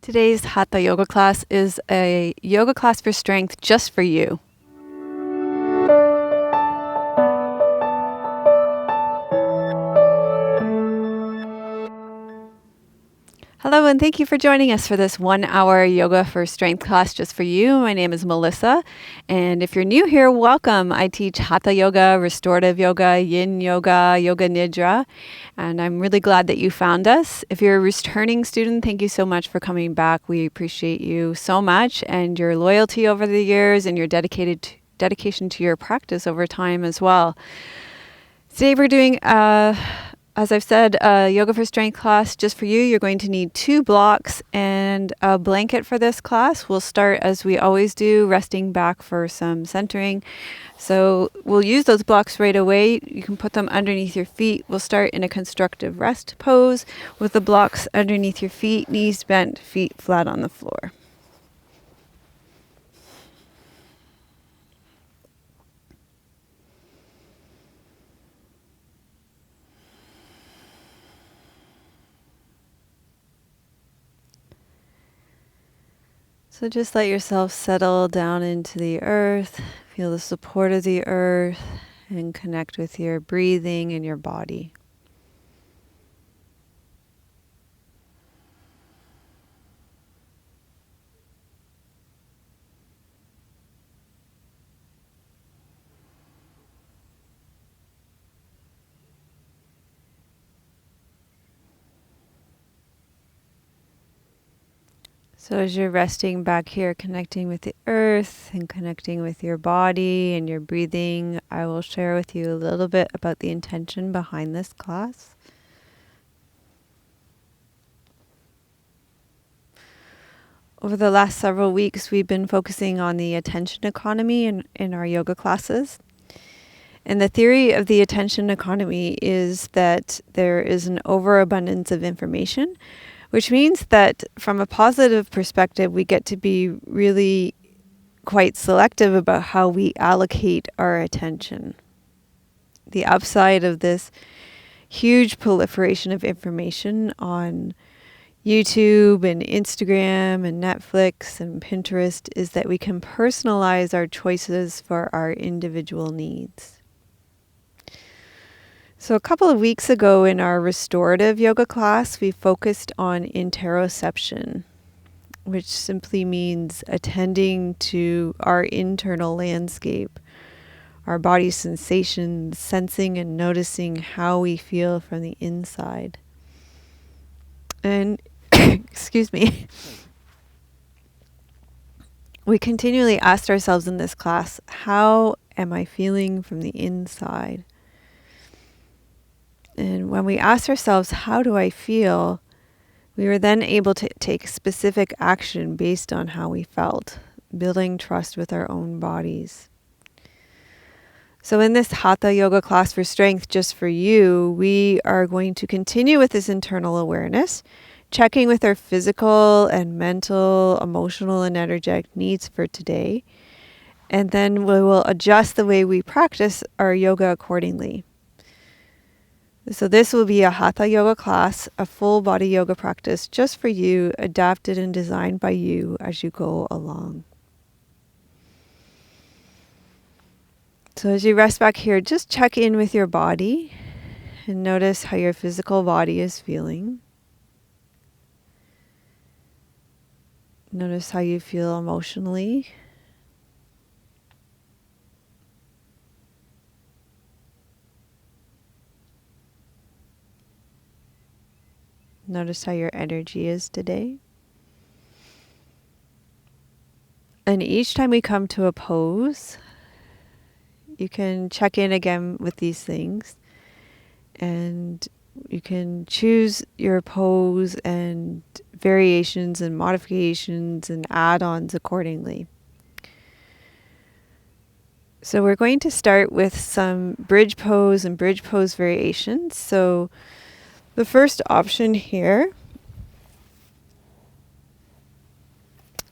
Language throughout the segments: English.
Today's Hatha yoga class is a yoga class for strength just for you. Hello, and thank you for joining us for this 1-hour yoga for strength class just for you. My name is Melissa, and if you're new here, welcome. I teach Hatha yoga, restorative yoga, yin yoga, yoga nidra, and I'm really glad that you found us. If you're a returning student, thank you so much for coming back. We appreciate you so much and your loyalty over the years and your dedication to your practice over time as well. Today we're doing as I've said, a yoga for strength class just for you. You're going to need 2 blocks and a blanket for this class. We'll start as we always do, resting back for some centering. So we'll use those blocks right away. You can put them underneath your feet. We'll start in a constructive rest pose with the blocks underneath your feet, knees bent, feet flat on the floor. So just let yourself settle down into the earth, feel the support of the earth, and connect with your breathing and your body. So as you're resting back here, connecting with the earth and connecting with your body and your breathing, I will share with you a little bit about the intention behind this class. Over the last several weeks, we've been focusing on the attention economy in our yoga classes. And the theory of the attention economy is that there is an overabundance of information, which means that from a positive perspective, we get to be really quite selective about how we allocate our attention. The upside of this huge proliferation of information on YouTube and Instagram and Netflix and Pinterest is that we can personalize our choices for our individual needs. So a couple of weeks ago in our restorative yoga class, we focused on interoception, which simply means attending to our internal landscape, our body's sensations, sensing and noticing how we feel from the inside. And, excuse me, we continually asked ourselves in this class, how am I feeling from the inside? And when we asked ourselves, how do I feel? We were then able to take specific action based on how we felt, building trust with our own bodies. So in this Hatha yoga class for strength, just for you, we are going to continue with this internal awareness, checking with our physical and mental, emotional, and energetic needs for today. And then we will adjust the way we practice our yoga accordingly. So this will be a Hatha yoga class, a full body yoga practice just for you, adapted and designed by you as you go along. So as you rest back here, just check in with your body and notice how your physical body is feeling. Notice how you feel emotionally. Notice how your energy is today. And each time we come to a pose, you can check in again with these things. And you can choose your pose and variations and modifications and add-ons accordingly. So we're going to start with some bridge pose and bridge pose variations. So the first option here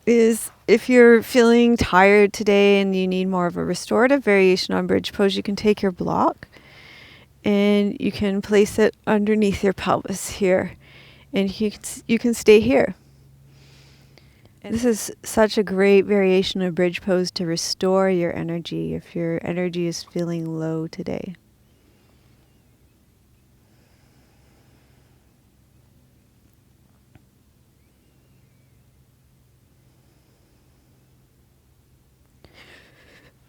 is if you're feeling tired today and you need more of a restorative variation on bridge pose, you can take your block and you can place it underneath your pelvis here. And you can stay here. This is such a great variation of bridge pose to restore your energy if your energy is feeling low today.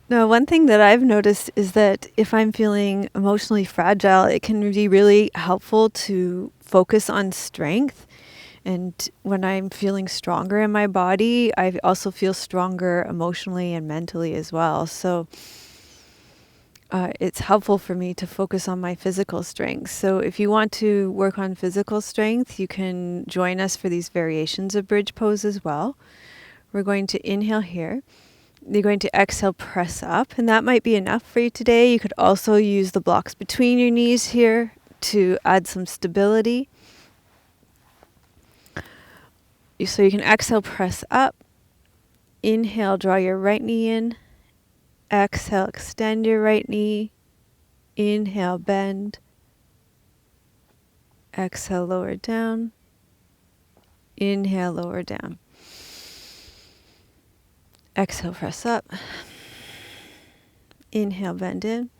Now, one thing that I've noticed is that if I'm feeling emotionally fragile, it can be really helpful to focus on strength. And when I'm feeling stronger in my body, I also feel stronger emotionally and mentally as well. So it's helpful for me to focus on my physical strength. So if you want to work on physical strength, you can join us for these variations of bridge pose as well. We're going to inhale here. You're going to exhale, press up, and that might be enough for you today. You could also use the blocks between your knees here to add some stability. So you can exhale, press up. Inhale, draw your right knee in. Exhale, extend your right knee. Inhale, bend. Exhale, lower down. Inhale, lower down. Exhale, press up. Inhale, bend in.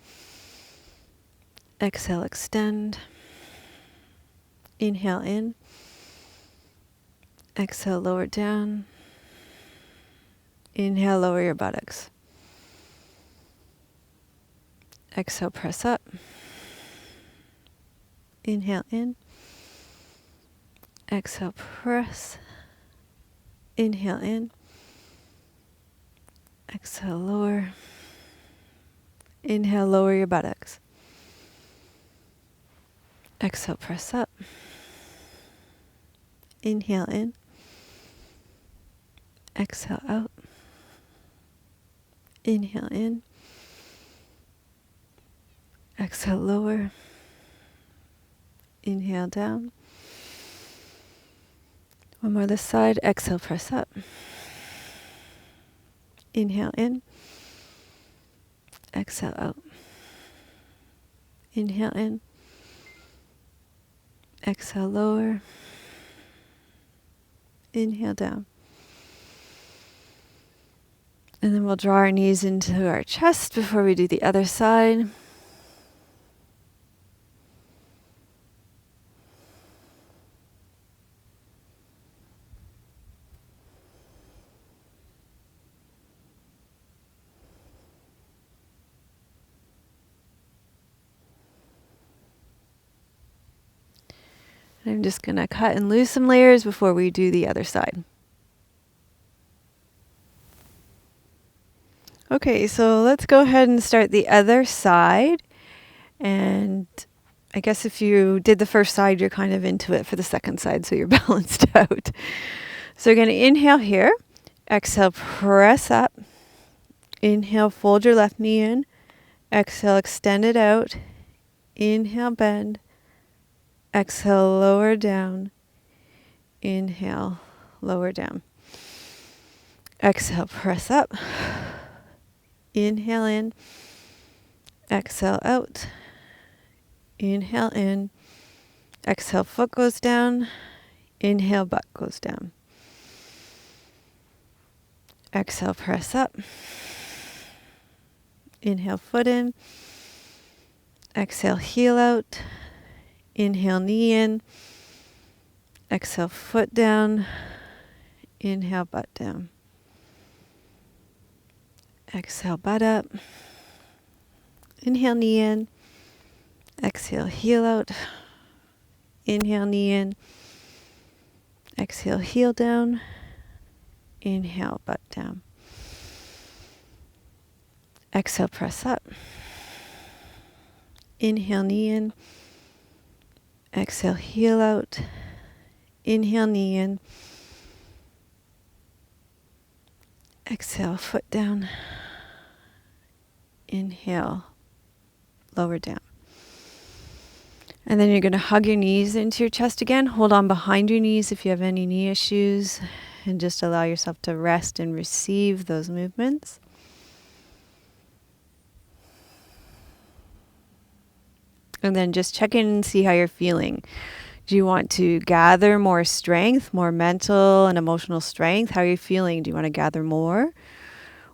Exhale, extend. Inhale in. Exhale, lower down. Inhale, lower your buttocks. Exhale, press up. Inhale in. Exhale, press. Inhale in. Exhale, lower. Inhale, lower your buttocks. Exhale, press up. Inhale in. Exhale out. Inhale in. Exhale, lower. Inhale down. One more this side. Exhale, press up. Inhale in. Exhale out. Inhale in. Exhale, lower. Inhale down. And then we'll draw our knees into our chest before we do the other side. I'm just going to cut and lose some layers before we do the other side. Okay, so let's go ahead and start the other side. And I guess if you did the first side, you're kind of into it for the second side, so you're balanced out. So you're going to inhale here. Exhale, press up. Inhale, fold your left knee in. Exhale, extend it out. Inhale, bend. Exhale, lower down. Inhale, lower down. Exhale, press up. Inhale in. Exhale out. Inhale in. Exhale, foot goes down. Inhale, butt goes down. Exhale, press up. Inhale, foot in. Exhale, heel out. Inhale, knee in. Exhale, foot down. Inhale, butt down. Exhale, butt up. Inhale, knee in. Exhale, heel out. Inhale, knee in. Exhale, heel down. Inhale, butt down. Exhale, press up. Inhale, knee in. Exhale, heel out. Inhale, knee in. Exhale, foot down. Inhale, lower down. And then you're going to hug your knees into your chest again. Hold on behind your knees if you have any knee issues. And just allow yourself to rest and receive those movements. And then just check in and see how you're feeling. Do you want to gather more strength, more mental and emotional strength? How are you feeling? Do you want to gather more?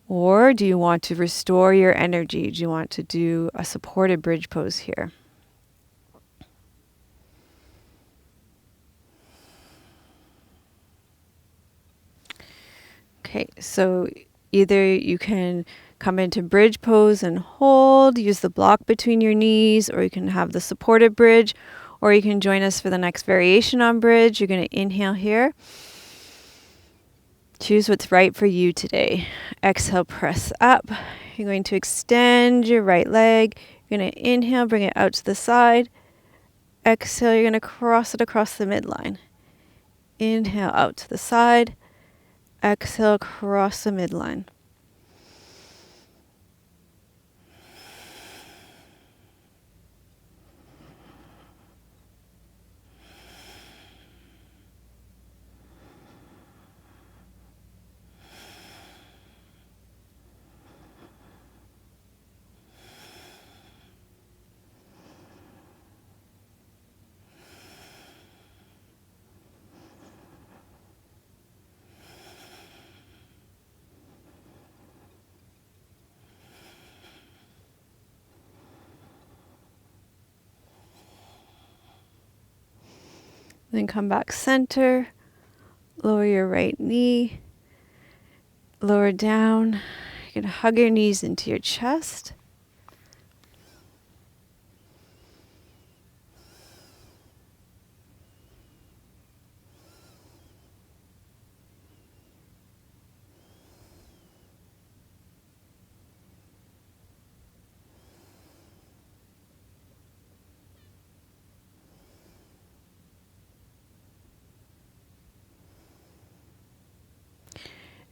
Or do you want to restore your energy? Do you want to do a supported bridge pose here? Okay, so either you can come into bridge pose and hold, use the block between your knees, or you can have the supported bridge, or you can join us for the next variation on bridge. You're going to inhale here. Choose what's right for you today. Exhale, press up. You're going to extend your right leg. You're going to inhale, bring it out to the side. Exhale, you're going to cross it across the midline. Inhale, out to the side. Exhale, across the midline. Then come back center. Lower your right knee. Lower down. You can hug your knees into your chest.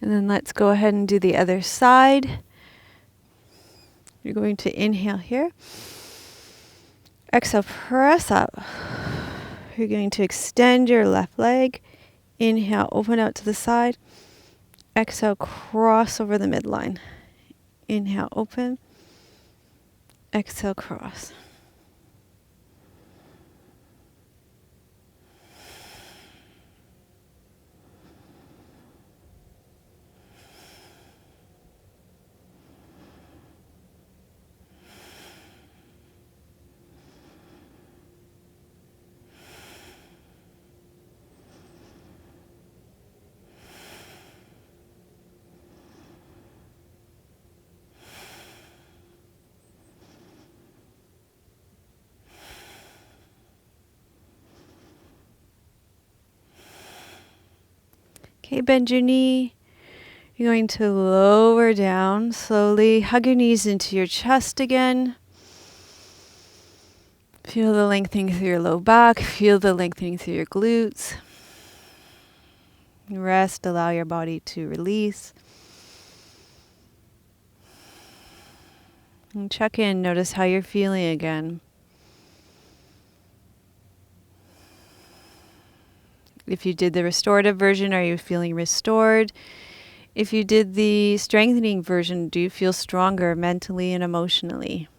And then let's go ahead and do the other side. You're going to inhale here. Exhale, press up. You're going to extend your left leg. Inhale, open out to the side. Exhale, cross over the midline. Inhale, open. Exhale, cross. Okay, bend your knee. You're going to lower down slowly. Hug your knees into your chest again. Feel the lengthening through your low back. Feel the lengthening through your glutes. Rest, allow your body to release. And check in, notice how you're feeling again. If you did the restorative version, are you feeling restored? If you did the strengthening version, do you feel stronger mentally and emotionally?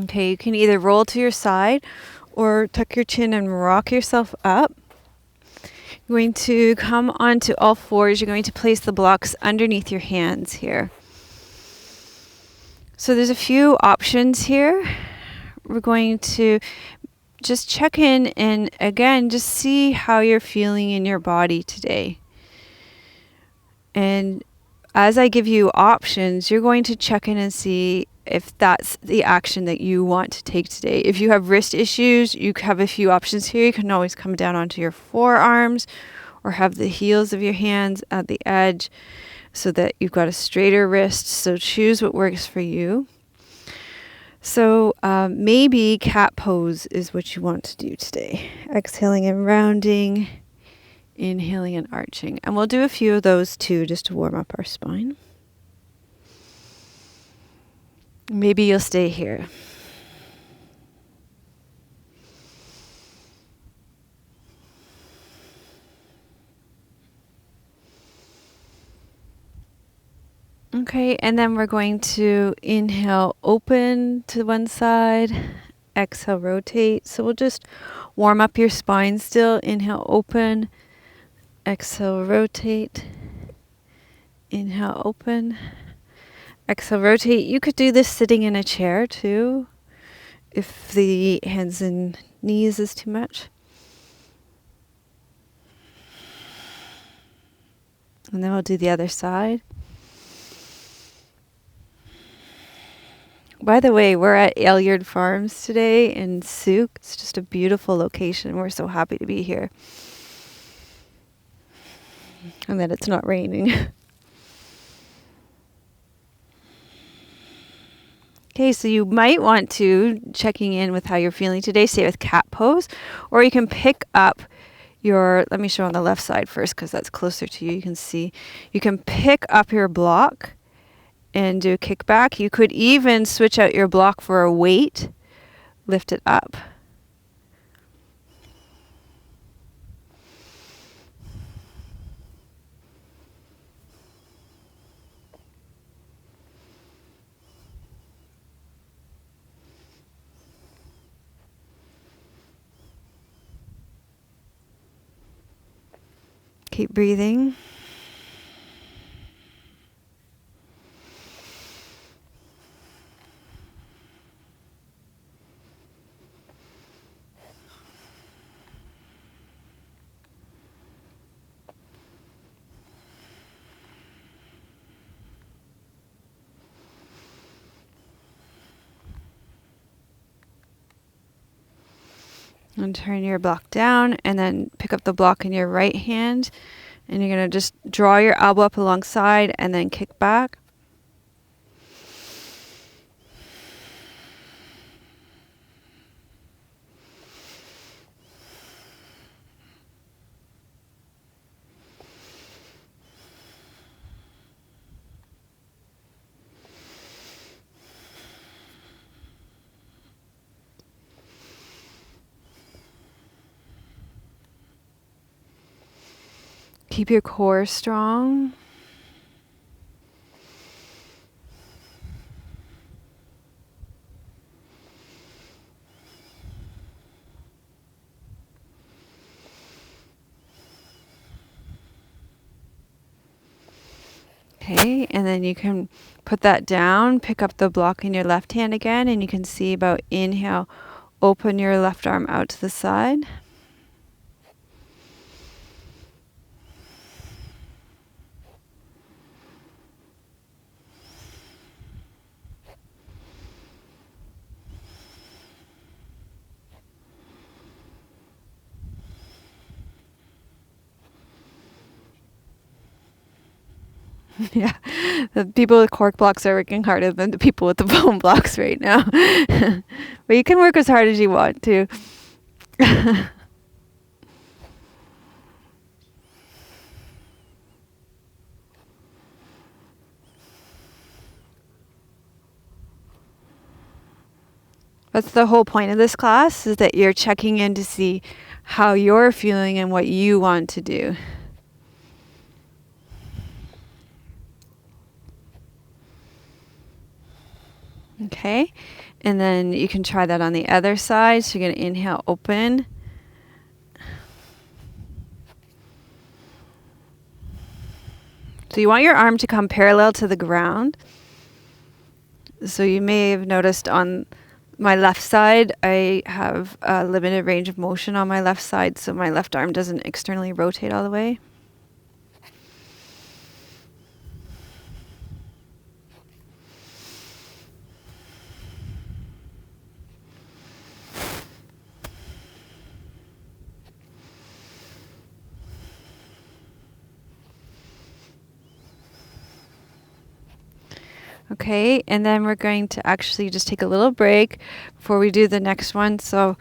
Okay, you can either roll to your side or tuck your chin and rock yourself up. You're going to come onto all fours. You're going to place the blocks underneath your hands here. So there's a few options here. We're going to just check in and again, just see how you're feeling in your body today. And as I give you options, you're going to check in and see if that's the action that you want to take today. If you have wrist issues, you have a few options here. You can always come down onto your forearms or have the heels of your hands at the edge so that you've got a straighter wrist. So choose what works for you. So maybe cat pose is what you want to do today. Exhaling and rounding, inhaling and arching. And we'll do a few of those too, just to warm up our spine. Maybe you'll stay here. Okay, and then we're going to inhale, open to one side, exhale, rotate. So we'll just warm up your spine still. Inhale, open, exhale, rotate. Inhale, open, exhale, rotate. You could do this sitting in a chair too, if the hands and knees is too much. And then we'll do the other side. By the way, we're at Ailyard Farms today in Souk. It's just a beautiful location. We're so happy to be here. And that it's not raining. Okay, so you might want to, checking in with how you're feeling today, stay with cat pose, or you can pick up your, let me show on the left side first because that's closer to you. You can see, you can pick up your block and do a kickback. You could even switch out your block for a weight, lift it up. Keep breathing. And turn your block down and then pick up the block in your right hand. And you're going to just draw your elbow up alongside and then kick back. Keep your core strong. Okay, and then you can put that down, pick up the block in your left hand again, and you can see about inhale, open your left arm out to the side. Yeah, the people with cork blocks are working harder than the people with the bone blocks right now. But you can work as hard as you want to. That's the whole point of this class, is that you're checking in to see how you're feeling and what you want to do. Okay, and then you can try that on the other side. So you're going to inhale, open. So you want your arm to come parallel to the ground. So you may have noticed on my left side, I have a limited range of motion on my left side, so my left arm doesn't externally rotate all the way. Okay, and then we're going to actually just take a little break before we do the next one. So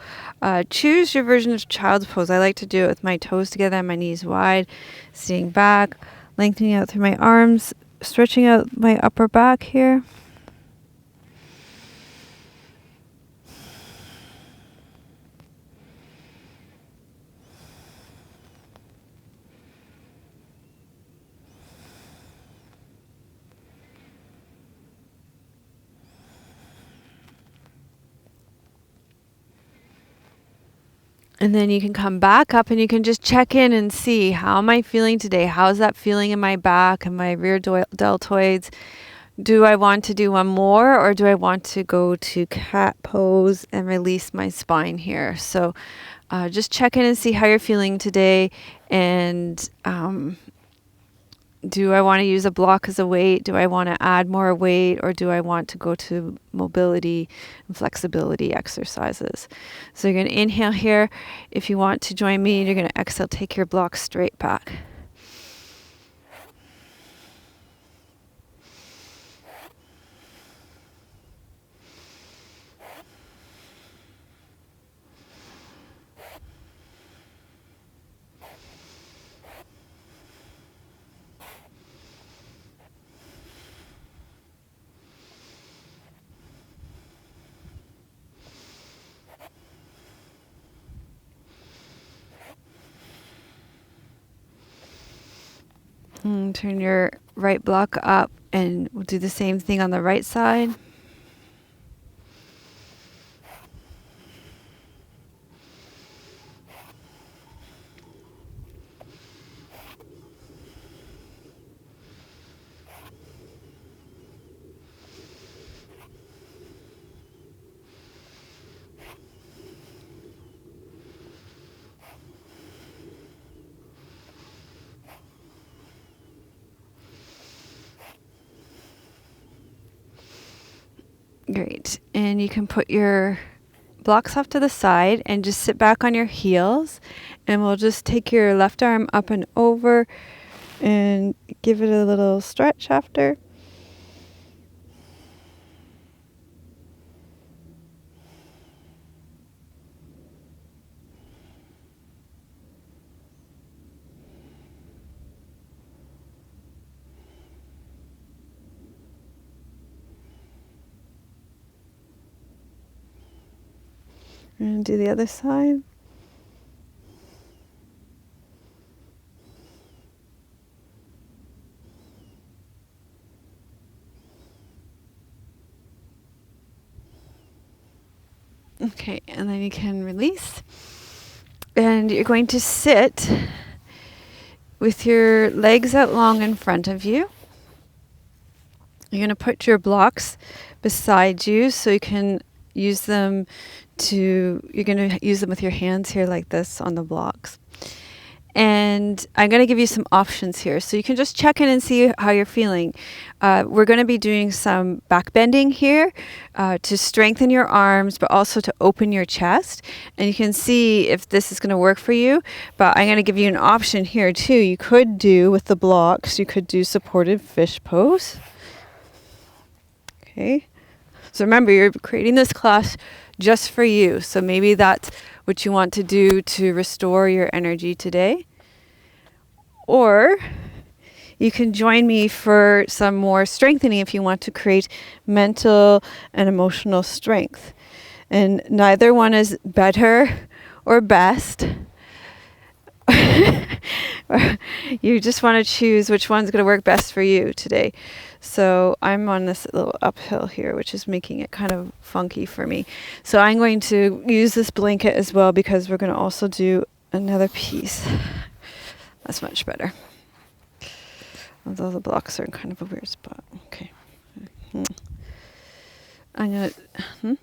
choose your version of child's pose. I like to do it with my toes together and my knees wide, sitting back, lengthening out through my arms, stretching out my upper back here. And then you can come back up and you can just check in and see, how am I feeling today? How's that feeling in my back and my rear deltoids? Do I want to do one more, or do I want to go to cat pose and release my spine here? So just check in and see how you're feeling today. And do I want to use a block as a weight? Do I want to add more weight, or do I want to go to mobility and flexibility exercises? So you're going to inhale here. If you want to join me, you're going to exhale, take your block straight back. And turn your right block up, and we'll do the same thing on the right side. Great. And you can put your blocks off to the side and just sit back on your heels. And we'll just take your left arm up and over and give it a little stretch after. And do the other side. Okay, and then you can release. And you're going to sit with your legs out long in front of you. You're going to put your blocks beside you so you can use them you're going to use them with your hands here like this on the blocks. And I'm going to give you some options here. So you can just check in and see how you're feeling. We're going to be doing some back bending here to strengthen your arms, but also to open your chest. And you can see if this is going to work for you. But I'm going to give you an option here too. You could do with the blocks, you could do supported fish pose. Okay. So remember, you're creating this class just for you. So maybe that's what you want to do to restore your energy today. Or you can join me for some more strengthening if you want to create mental and emotional strength. And neither one is better or best. You just want to choose which one's going to work best for you today. So I'm on this little uphill here, which is making it kind of funky for me. So I'm going to use this blanket as well, because we're going to also do another piece. That's much better. Although the blocks are in kind of a weird spot. Okay. I'm going to...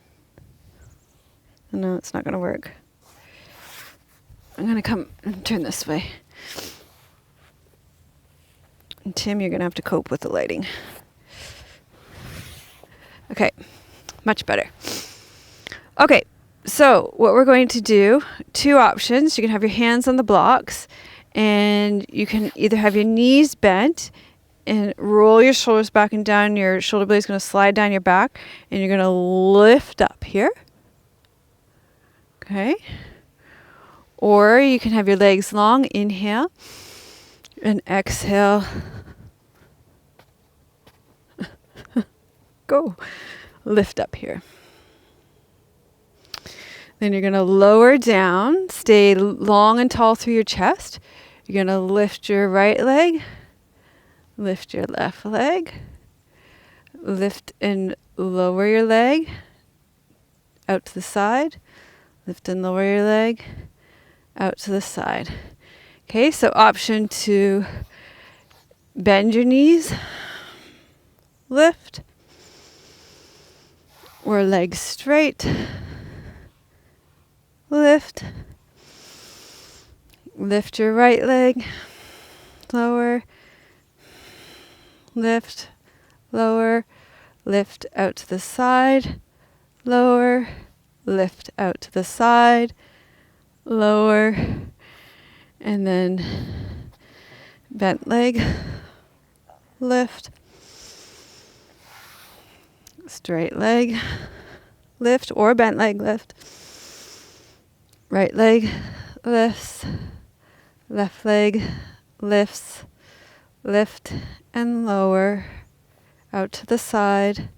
No, it's not going to work. I'm going to come and turn this way. And Tim, you're going to have to cope with the lighting. Okay, much better. Okay, so what we're going to do, two options. You can have your hands on the blocks, and you can either have your knees bent and roll your shoulders back and down. Your shoulder blade is going to slide down your back, and you're going to lift up here. Okay. Or you can have your legs long, inhale, and exhale. Go. Lift up here. Then you're going to lower down, stay long and tall through your chest. You're going to lift your right leg, lift your left leg, lift and lower your leg out to the side, lift and lower your leg, out to the side. Okay, so option 2, bend your knees, lift, or legs straight, lift, lift your right leg, lower, lift, lower, lift out to the side, lower, lift out to the side, lower, and then bent leg, lift, straight leg, lift, or bent leg, lift, right leg, lifts, left leg, lifts, lift, and lower, out to the side,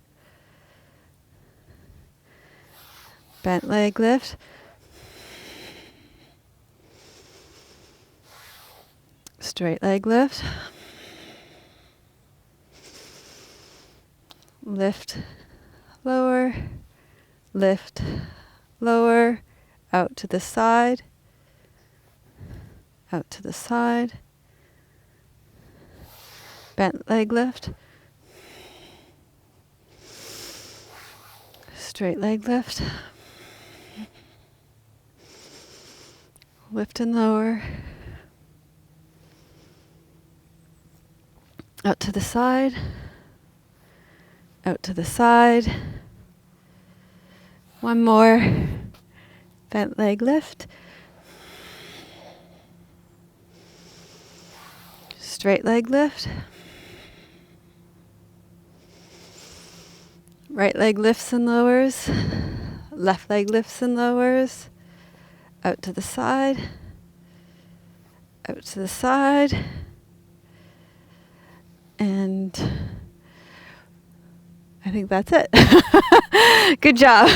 bent leg, lift, straight leg, lift, lift, lower, lift, lower, out to the side, out to the side, bent leg, lift, straight leg, lift, lift and lower, out to the side, out to the side. One more. Bent leg, lift. Straight leg, lift. Right leg lifts and lowers. Left leg lifts and lowers. Out to the side. Out to the side. And I think that's it. Good job.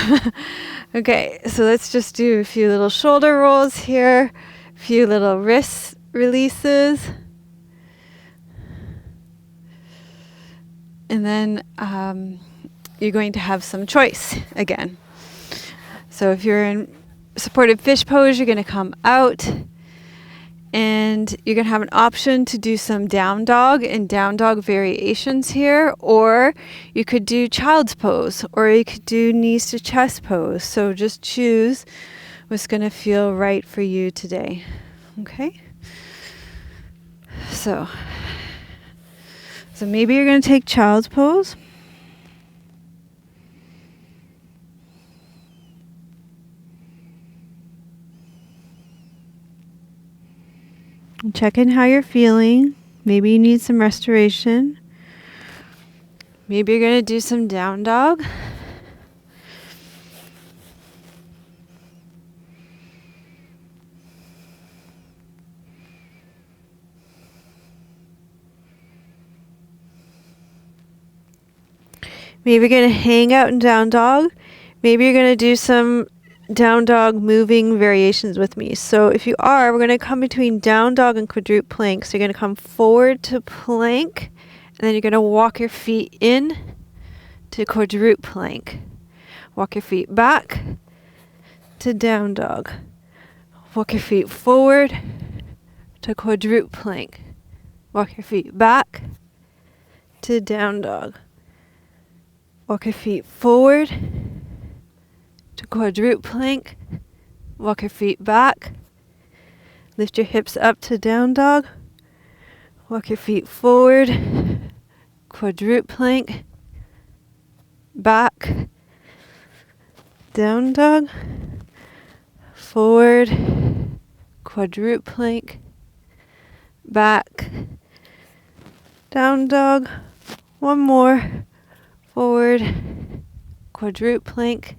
Okay, so let's just do a few little shoulder rolls here, a few little wrist releases. And then you're going to have some choice again. So if you're in supported fish pose, you're going to come out. And you're going to have an option to do some down dog and down dog variations here, or you could do child's pose, or you could do knees to chest pose. So just choose what's going to feel right for you today. Okay? So maybe you're going to take child's pose. Check in how you're feeling. Maybe you need some restoration. Maybe you're going to do some down dog. Maybe you're going to hang out in down dog. Maybe you're going to do some down dog moving variations with me. So if you are, we're going to come between down dog and quadruped plank. So you're going to come forward to plank, and then you're going to walk your feet in to quadruped plank. Walk your feet back to down dog. Walk your feet forward to quadruped plank. Walk your feet back to down dog. Walk your feet forward to quadruped plank. Walk your feet back. Lift your hips up to down dog. Walk your feet forward. Quadruped plank. Back. Down dog. Forward. Quadruped plank. Back. Down dog. One more. Forward. Quadruped plank.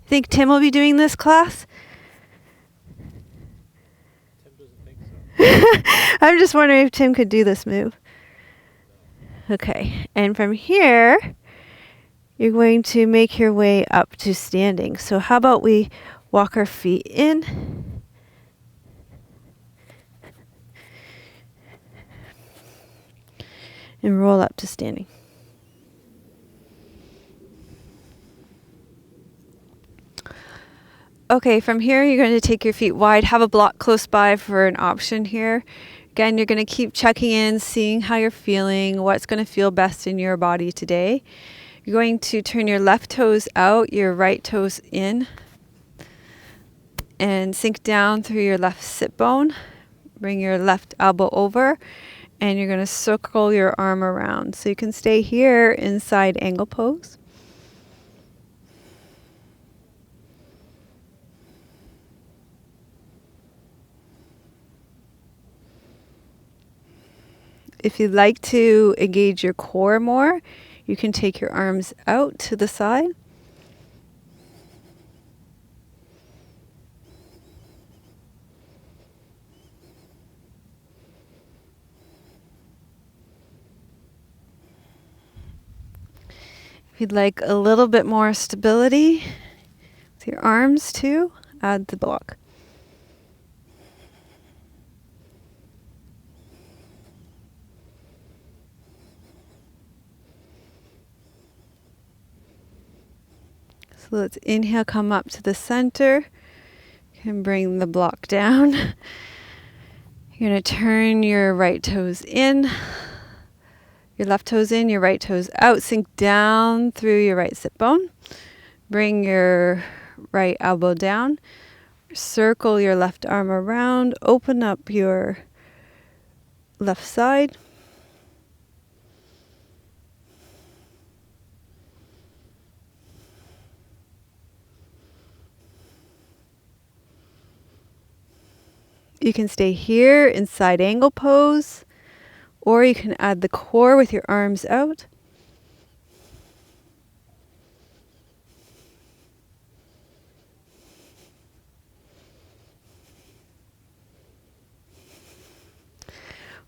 Think Tim will be doing this class? Tim doesn't think so. I'm just wondering if Tim could do this move. Okay, and from here, you're going to make your way up to standing. So how about we walk our feet in, and roll up to standing. Okay, from here you're going to take your feet wide. Have a block close by for an option here. Again, you're going to keep checking in, seeing how you're feeling, what's going to feel best in your body today. You're going to turn your left toes out, your right toes in, and sink down through your left sit bone. Bring your left elbow over, and you're going to circle your arm around. So you can stay here in side angle pose. If you'd like to engage your core more, you can take your arms out to the side. If you'd like a little bit more stability with your arms too, add the block. So let's inhale, come up to the center. You can bring the block down. You're going to turn your right toes in, your left toes in, your right toes out. Sink down through your right sit bone. Bring your right elbow down. Circle your left arm around. Open up your left side. You can stay here in side angle pose, or you can add the core with your arms out.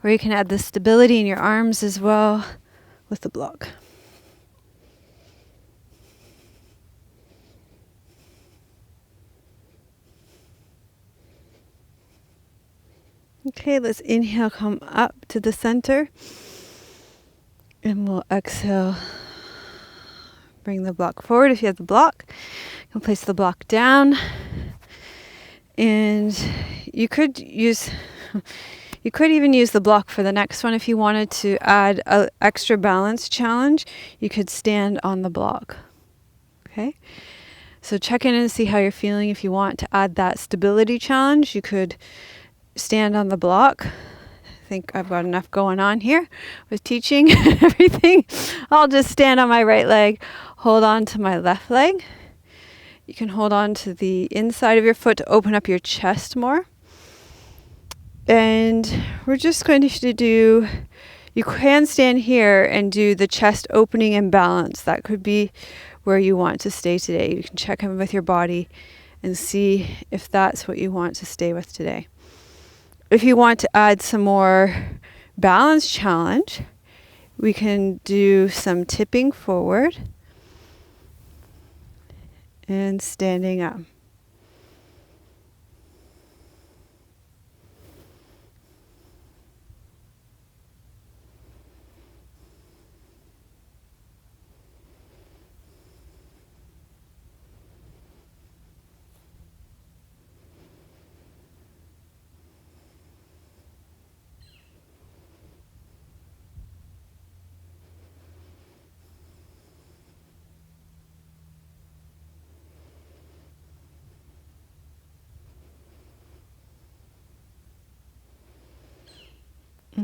Or you can add the stability in your arms as well with the block. Okay, let's inhale, come up to the center. And we'll exhale, bring the block forward. If you have the block, you can place the block down. And you could even use the block for the next one. If you wanted to add an extra balance challenge, you could stand on the block. Okay? So check in and see how you're feeling. If you want to add that stability challenge, you could stand on the block. I think I've got enough going on here with teaching and everything. I'll just stand on my right leg, hold on to my left leg. You can hold on to the inside of your foot to open up your chest more. And we're just going to do, you can stand here and do the chest opening and balance. That could be where you want to stay today. You can check in with your body and see if that's what you want to stay with today. If you want to add some more balance challenge, we can do some tipping forward and standing up.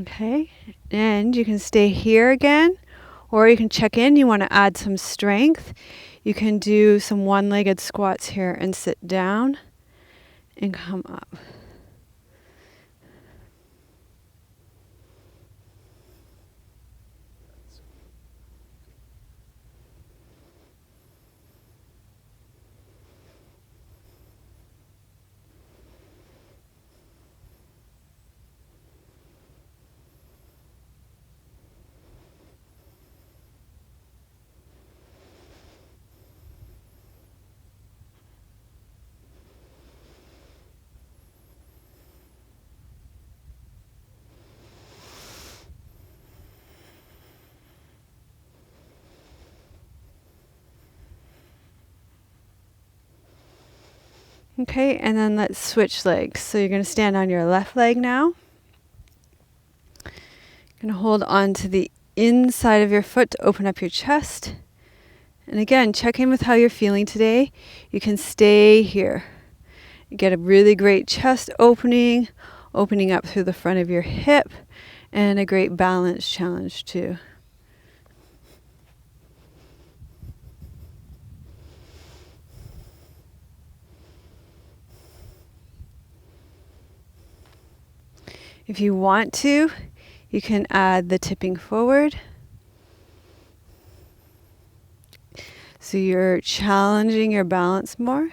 Okay, and you can stay here again, or you can check in. You want to add some strength. You can do some one-legged squats here and sit down and come up. Okay, and then let's switch legs. So you're going to stand on your left leg now. You're going to hold on to the inside of your foot to open up your chest. And again, check in with how you're feeling today. You can stay here. You get a really great chest opening, opening up through the front of your hip, and a great balance challenge too. If you want to, you can add the tipping forward. So you're challenging your balance more.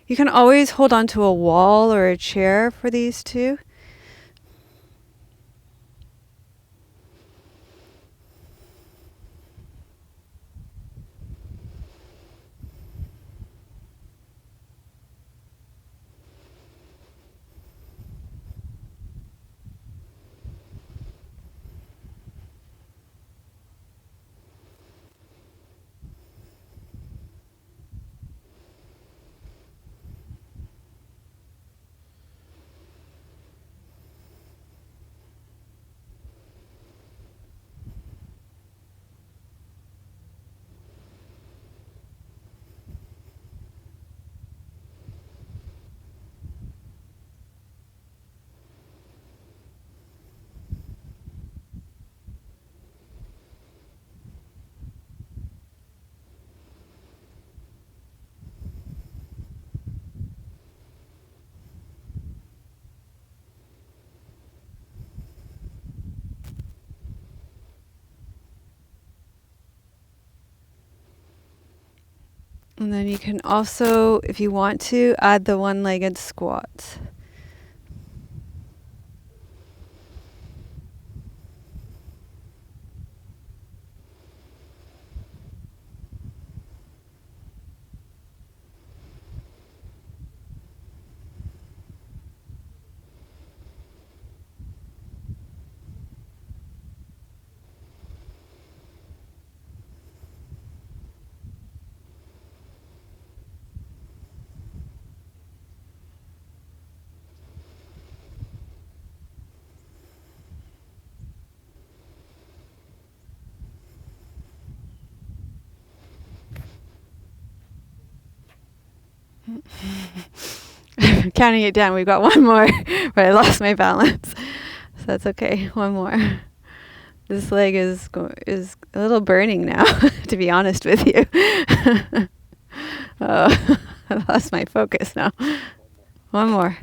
You can always hold on to a wall or a chair for these two. And then you can also, if you want to, add the one-legged squats. Counting it down, we've got one more, but I lost my balance. So that's okay, one more. This leg is a little burning now, to be honest with you. Oh, I lost my focus now. One more.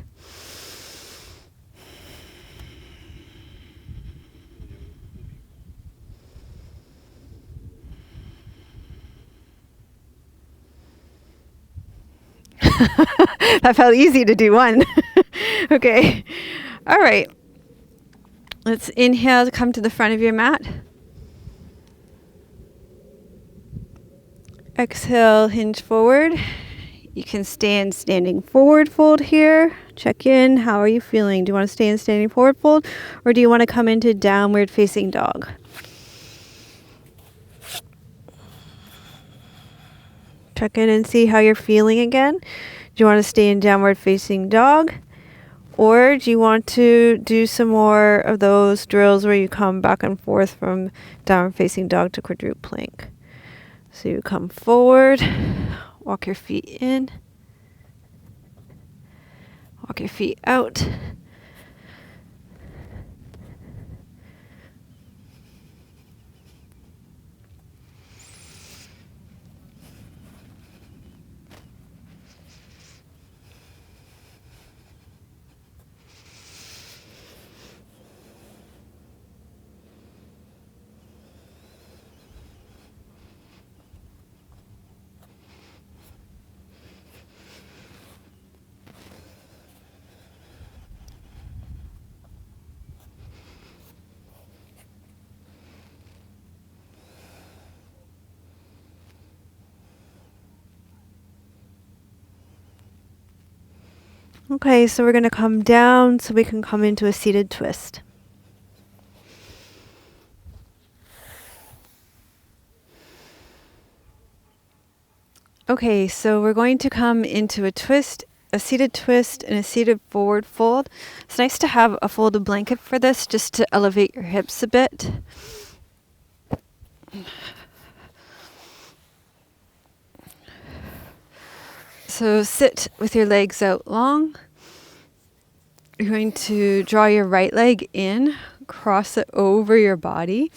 That felt easy to do one. Okay. All right. Let's inhale to come to the front of your mat. Exhale, hinge forward. You can stay in standing forward fold here. Check in. How are you feeling? Do you want to stay in standing forward fold, or do you want to come into downward facing dog? Check in and see how you're feeling again. Do you want to stay in downward facing dog? Or do you want to do some more of those drills where you come back and forth from downward facing dog to quadruped plank? So you come forward, walk your feet in, walk your feet out. Okay, so we're going to come down so we can come into a seated twist. Okay, so we're going to come into a twist a seated twist and a seated forward fold. It's nice to have a folded blanket for this just to elevate your hips a bit. So sit with your legs out long. You're going to draw your right leg in, cross it over your body,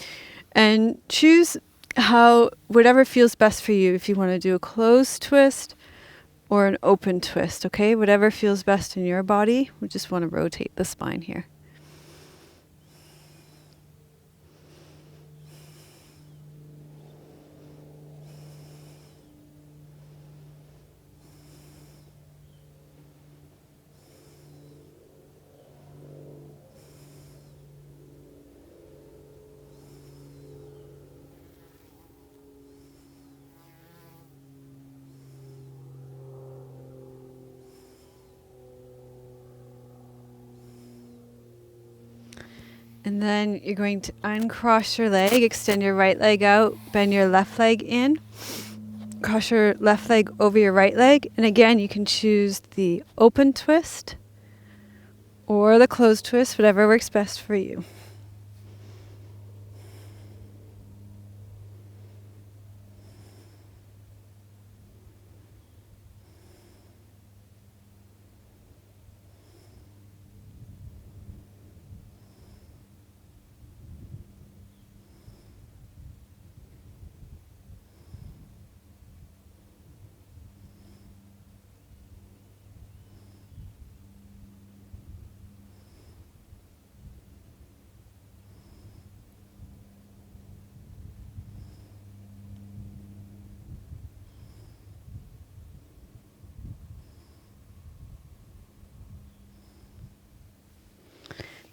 and choose whatever feels best for you. If you want to do a closed twist or an open twist, okay? Whatever feels best in your body. We just want to rotate the spine here. And then you're going to uncross your leg, extend your right leg out, bend your left leg in, cross your left leg over your right leg. And again, you can choose the open twist or the closed twist, whatever works best for you.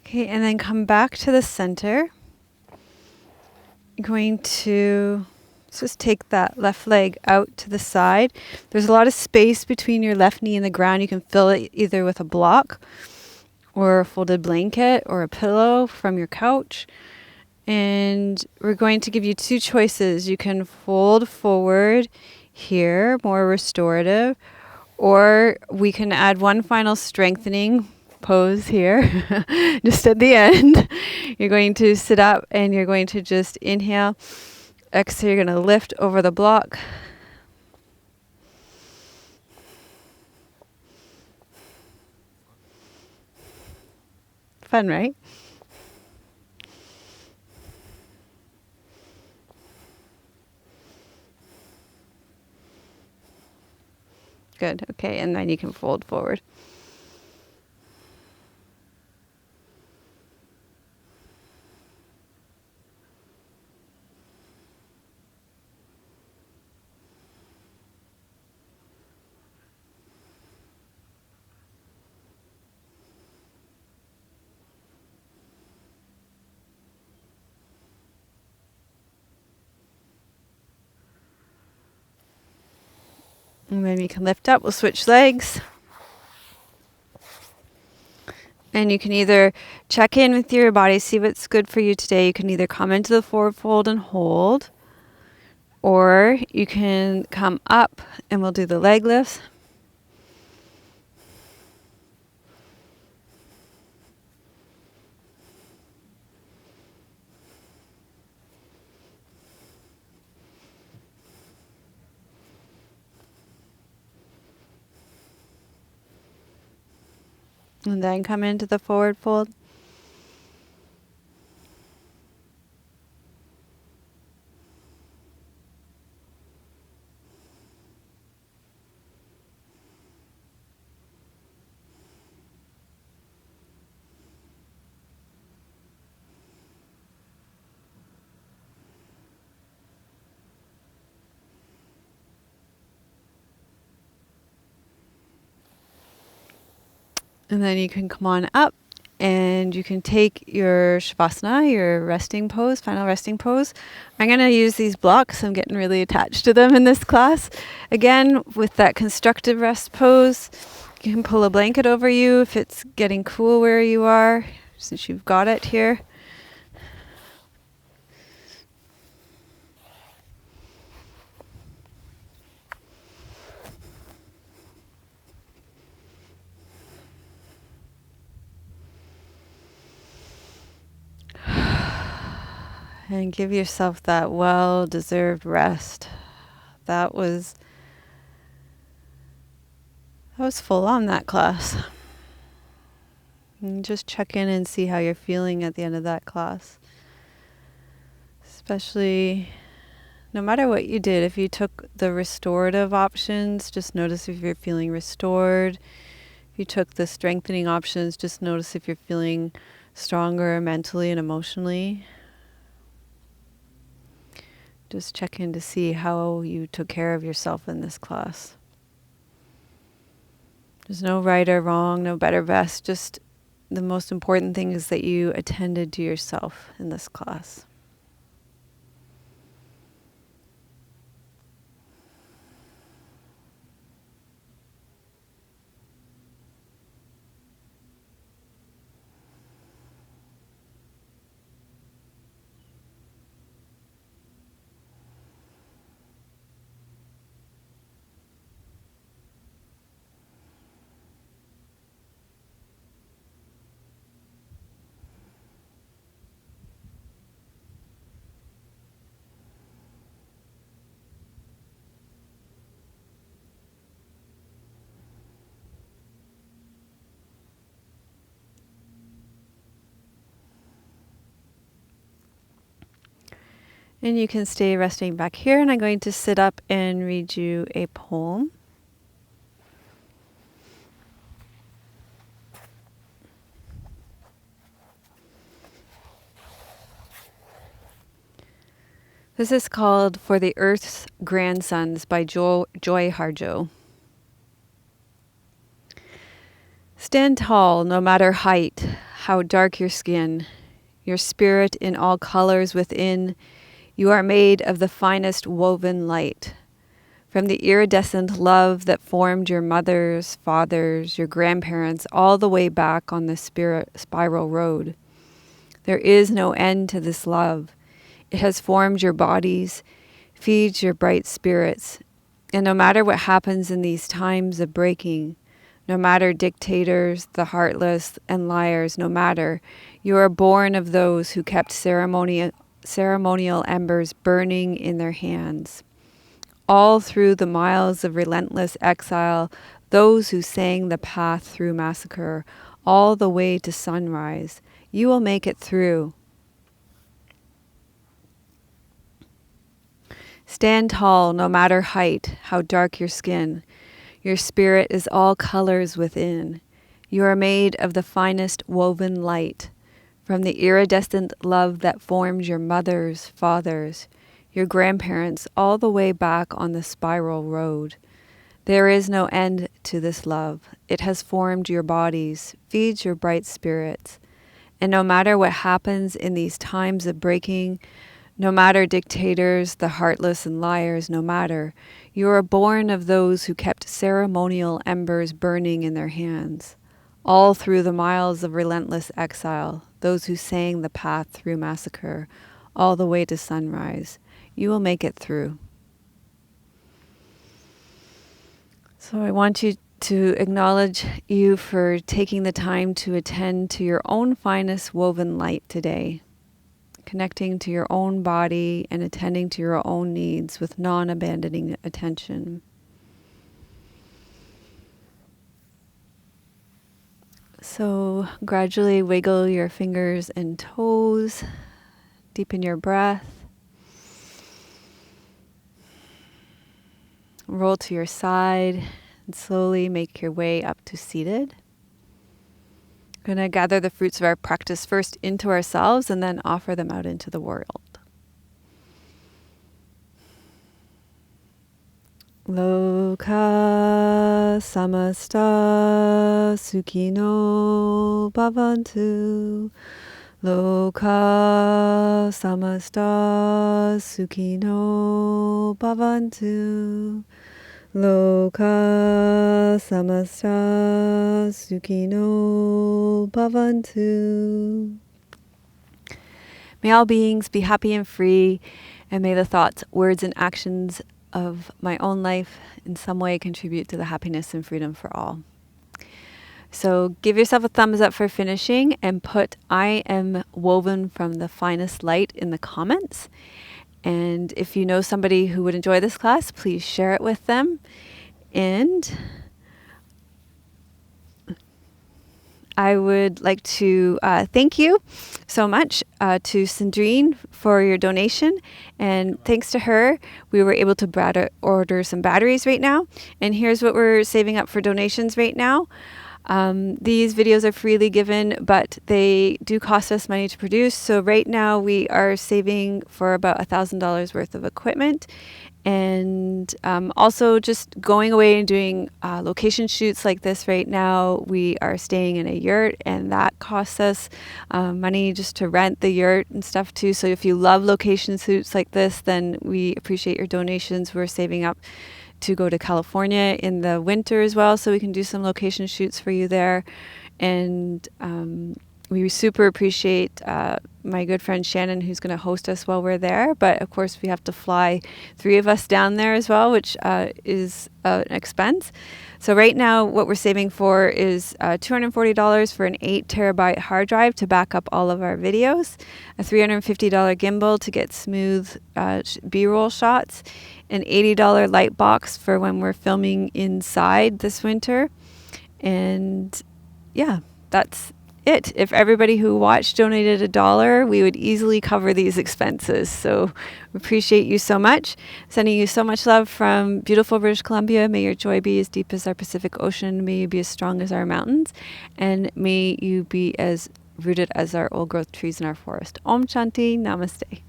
Okay, and then come back to the center. You're going to just take that left leg out to the side. There's a lot of space between your left knee and the ground. You can fill it either with a block or a folded blanket or a pillow from your couch. And we're going to give you two choices. You can fold forward here, more restorative, or we can add one final strengthening pose here, just at the end. You're going to sit up and you're going to just inhale. Exhale, you're going to lift over the block. Fun, right? Good. Okay, and then you can fold forward. And then you can lift up. We'll switch legs. And you can either check in with your body, see what's good for you today. You can either come into the forward fold and hold, or you can come up and we'll do the leg lifts. And then come into the forward fold. And then you can come on up and you can take your Shavasana, your resting pose, final resting pose. I'm going to use these blocks. I'm getting really attached to them in this class. Again, with that constructive rest pose, you can pull a blanket over you if it's getting cool where you are, since you've got it here. And give yourself that well-deserved rest. That was full on, that class. And just check in and see how you're feeling at the end of that class. Especially, no matter what you did, if you took the restorative options, just notice if you're feeling restored. If you took the strengthening options, just notice if you're feeling stronger mentally and emotionally. Just check in to see how you took care of yourself in this class. There's no right or wrong, no better, best. Just the most important thing is that you attended to yourself in this class. And you can stay resting back here, and I'm going to sit up and read you a poem. This is called For the Earth's Grandsons by Joy Harjo. Stand tall, no matter height, how dark your skin, your spirit in all colors within. You are made of the finest woven light. From the iridescent love that formed your mothers, fathers, your grandparents, all the way back on the spiral road. There is no end to this love. It has formed your bodies, feeds your bright spirits. And no matter what happens in these times of breaking, no matter dictators, the heartless, and liars, no matter, you are born of those who kept ceremonial embers burning in their hands. All through the miles of relentless exile, those who sang the path through massacre, all the way to sunrise, you will make it through. Stand tall, no matter height, how dark your skin. Your spirit is all colors within. You are made of the finest woven light. From the iridescent love that formed your mothers, fathers, your grandparents, all the way back on the spiral road. There is no end to this love. It has formed your bodies, feeds your bright spirits. And no matter what happens in these times of breaking, no matter dictators, the heartless and liars, no matter, you are born of those who kept ceremonial embers burning in their hands. All through the miles of relentless exile, those who sang the path through massacre, all the way to sunrise, you will make it through. So I want you to acknowledge you for taking the time to attend to your own finest woven light today, connecting to your own body and attending to your own needs with non-abandoning attention. So gradually wiggle your fingers and toes, deepen your breath, roll to your side, and slowly make your way up to seated. We're going to gather the fruits of our practice first into ourselves and then offer them out into the world. Loka samasta sukhino bhavantu. Loka samasta sukhino bhavantu. Loka samasta sukhino bhavantu. May all beings be happy and free, and may the thoughts, words, and actions of my own life in some way contribute to the happiness and freedom for all. So give yourself a thumbs up for finishing and put "I am woven from the finest light" in the comments. And if you know somebody who would enjoy this class, please share it with them. And I would like to thank you so much to Sandrine for your donation. And thanks to her, we were able to order some batteries right now. And here's what we're saving up for donations right now. These videos are freely given, but they do cost us money to produce. So right now we are saving for about $1,000 worth of equipment. And also just going away and doing location shoots like this right now. We are staying in a yurt, and that costs us money just to rent the yurt and stuff too. So if you love location shoots like this, then we appreciate your donations. We're saving up to go to California in the winter as well, so we can do some location shoots for you there. And we super appreciate my good friend Shannon, who's going to host us while we're there. But of course, we have to fly 3 of us down there as well, which is an expense. So right now, what we're saving for is $240 for an 8 terabyte hard drive to back up all of our videos, a $350 gimbal to get smooth B-roll shots, an $80 light box for when we're filming inside this winter. And yeah, that's it. If everybody who watched donated $1, we would easily cover these expenses. So we appreciate you so much. Sending you so much love from beautiful British Columbia. May your joy be as deep as our Pacific Ocean. May you be as strong as our mountains. And may you be as rooted as our old growth trees in our forest. Om Shanti. Namaste.